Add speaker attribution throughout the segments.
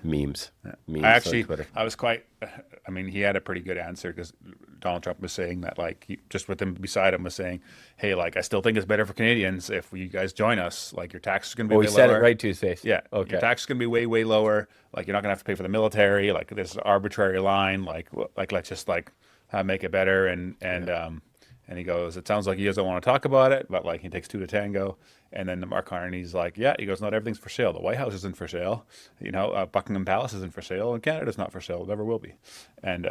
Speaker 1: memes.
Speaker 2: Yeah.
Speaker 1: Memes on Twitter.
Speaker 2: I was quite, I mean, he had a pretty good answer because Donald Trump was saying that, like, he, just with him beside him was saying, hey, like, I still think it's better for Canadians if you guys join us. Like, your tax is going to be way
Speaker 1: he said
Speaker 2: lower.
Speaker 1: it right to his face.
Speaker 2: Yeah.
Speaker 1: Okay.
Speaker 2: Your tax is going to be way, way lower. Like, you're not going to have to pay for the military. Like, this arbitrary line. Like, let's just, like, make it better. And he goes, it sounds like he doesn't want to talk about it, but, like, he takes two to tango. And then Mark Carney's like, yeah, he goes, not everything's for sale. The White House isn't for sale. Buckingham Palace isn't for sale, and Canada's not for sale. It never will be. And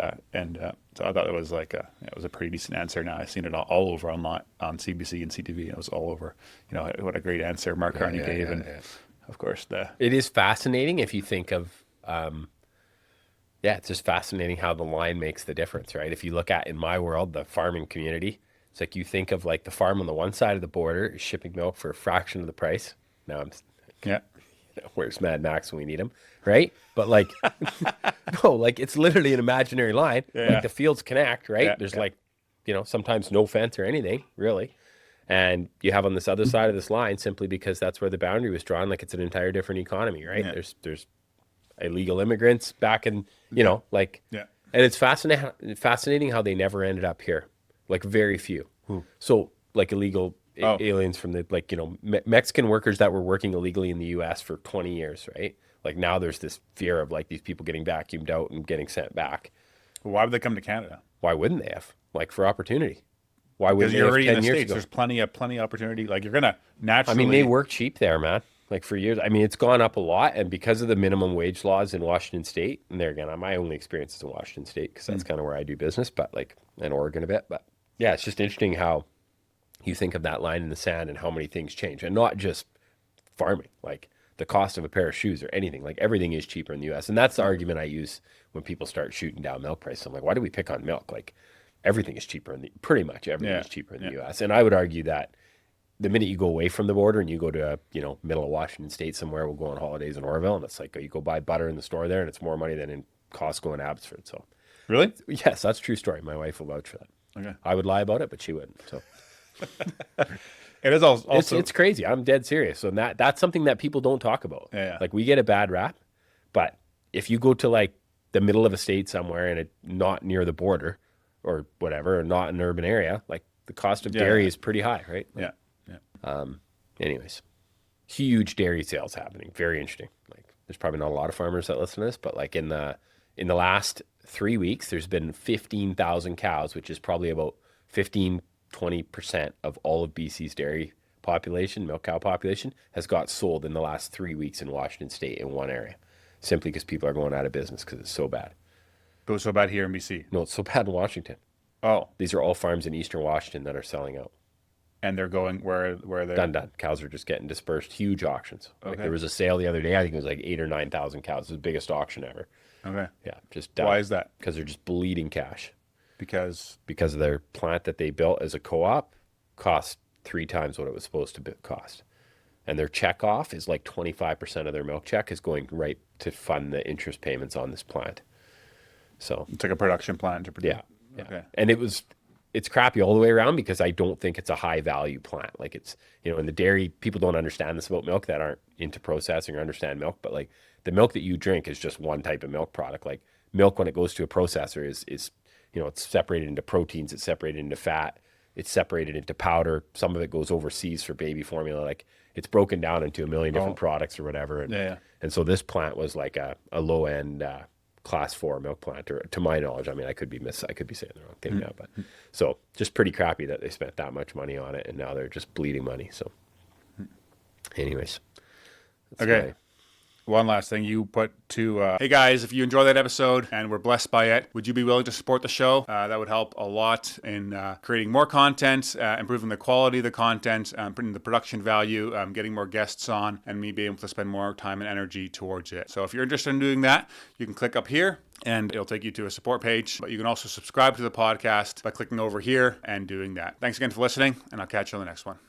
Speaker 2: so I thought it was like it was a pretty decent answer. Now I've seen it all over online on CBC and CTV. It was all over. What a great answer Mark Carney gave, of course it
Speaker 1: is fascinating if you think of. It's just fascinating how the line makes the difference, right? If you look at, in my world, the farming community, it's like you think of like the farm on the one side of the border is shipping milk for a fraction of the price. Now where's Mad Max when we need him, right? But like, no, like it's literally an imaginary line.
Speaker 2: Yeah.
Speaker 1: Like the fields connect, right?
Speaker 2: Yeah,
Speaker 1: There's like, sometimes no fence or anything really. And you have on this other side of this line simply because that's where the boundary was drawn. Like it's an entire different economy, right?
Speaker 2: Yeah.
Speaker 1: There's illegal immigrants back in, and it's fascinating how they never ended up here. Like very few. So like illegal aliens from the Mexican workers that were working illegally in the U.S. for 20 years, right? Like now there's this fear of like these people getting vacuumed out and getting sent back.
Speaker 2: Well, why would they come to Canada?
Speaker 1: Why wouldn't they have? Like for opportunity. Why wouldn't
Speaker 2: Because
Speaker 1: they
Speaker 2: you're
Speaker 1: have
Speaker 2: already
Speaker 1: 10
Speaker 2: in the
Speaker 1: years
Speaker 2: States.
Speaker 1: ago?
Speaker 2: There's plenty of opportunity. Like you're gonna naturally.
Speaker 1: I mean, they work cheap there, man. Like for years. I mean, it's gone up a lot, and because of the minimum wage laws in Washington State, and there again, my only experience is in Washington State because that's kind of where I do business, but like in Oregon a bit. But yeah, it's just interesting how you think of that line in the sand and how many things change, and not just farming. Like the cost of a pair of shoes or anything. Like everything is cheaper in the U.S., and that's the argument I use when people start shooting down milk prices. I'm like, why do we pick on milk? Like everything is cheaper pretty much everything is cheaper in the U.S., and I would argue that. The minute you go away from the border and you go to middle of Washington State somewhere, we'll go on holidays in Orville, and it's like you go buy butter in the store there, and it's more money than in Costco and Abbotsford. So,
Speaker 2: really,
Speaker 1: yes, that's a true story. My wife will vouch for that.
Speaker 2: Okay,
Speaker 1: I would lie about it, but she wouldn't. So,
Speaker 2: it is also
Speaker 1: it's crazy. I'm dead serious. So that's something that people don't talk about.
Speaker 2: Yeah.
Speaker 1: Like we get a bad rap, but if you go to like the middle of a state somewhere and it not near the border or whatever, or not in an urban area, like the cost of dairy is pretty high, right?
Speaker 2: Yeah.
Speaker 1: Anyways, huge dairy sales happening. Very interesting. Like there's probably not a lot of farmers that listen to this, but like in the last 3 weeks, there's been 15,000 cows, which is probably about 20% of all of BC's dairy population, milk cow population, has got sold in the last 3 weeks in Washington State in one area, simply because people are going out of business because it's so bad.
Speaker 2: It was so bad here in BC.
Speaker 1: No, it's so bad in Washington.
Speaker 2: Oh,
Speaker 1: these are all farms in Eastern Washington that are selling out.
Speaker 2: And they're going where they're
Speaker 1: done. Cows are just getting dispersed. Huge auctions. Like there was a sale the other day. I think it was like 8,000 or 9,000 cows. It was the biggest auction ever.
Speaker 2: Okay.
Speaker 1: Yeah. Just
Speaker 2: why is that?
Speaker 1: Because they're just bleeding cash.
Speaker 2: Because
Speaker 1: of their plant that they built as a co-op cost 3 times what it was supposed to cost, and their check off is like 25% of their milk check is going right to fund the interest payments on this plant. So
Speaker 2: it's like a production plant to produce.
Speaker 1: Yeah.
Speaker 2: Okay.
Speaker 1: And it's crappy all the way around because I don't think it's a high value plant. Like it's, in the dairy, people don't understand this about milk that aren't into processing or understand milk, but like the milk that you drink is just one type of milk product. Like milk, when it goes to a processor is it's separated into proteins, it's separated into fat, it's separated into powder. Some of it goes overseas for baby formula. Like it's broken down into a million different products or whatever. And so this plant was like a low end, class 4 milk plant, or to my knowledge. I mean, I could be saying the wrong thing now, but so just pretty crappy that they spent that much money on it and now they're just bleeding money. So anyways.
Speaker 2: Okay. One last thing you put to, hey guys, if you enjoy that episode and were blessed by it, would you be willing to support the show? That would help a lot in creating more content, improving the quality of the content, putting the production value, getting more guests on, and me being able to spend more time and energy towards it. So if you're interested in doing that, you can click up here and it'll take you to a support page. But you can also subscribe to the podcast by clicking over here and doing that. Thanks again for listening, and I'll catch you on the next one.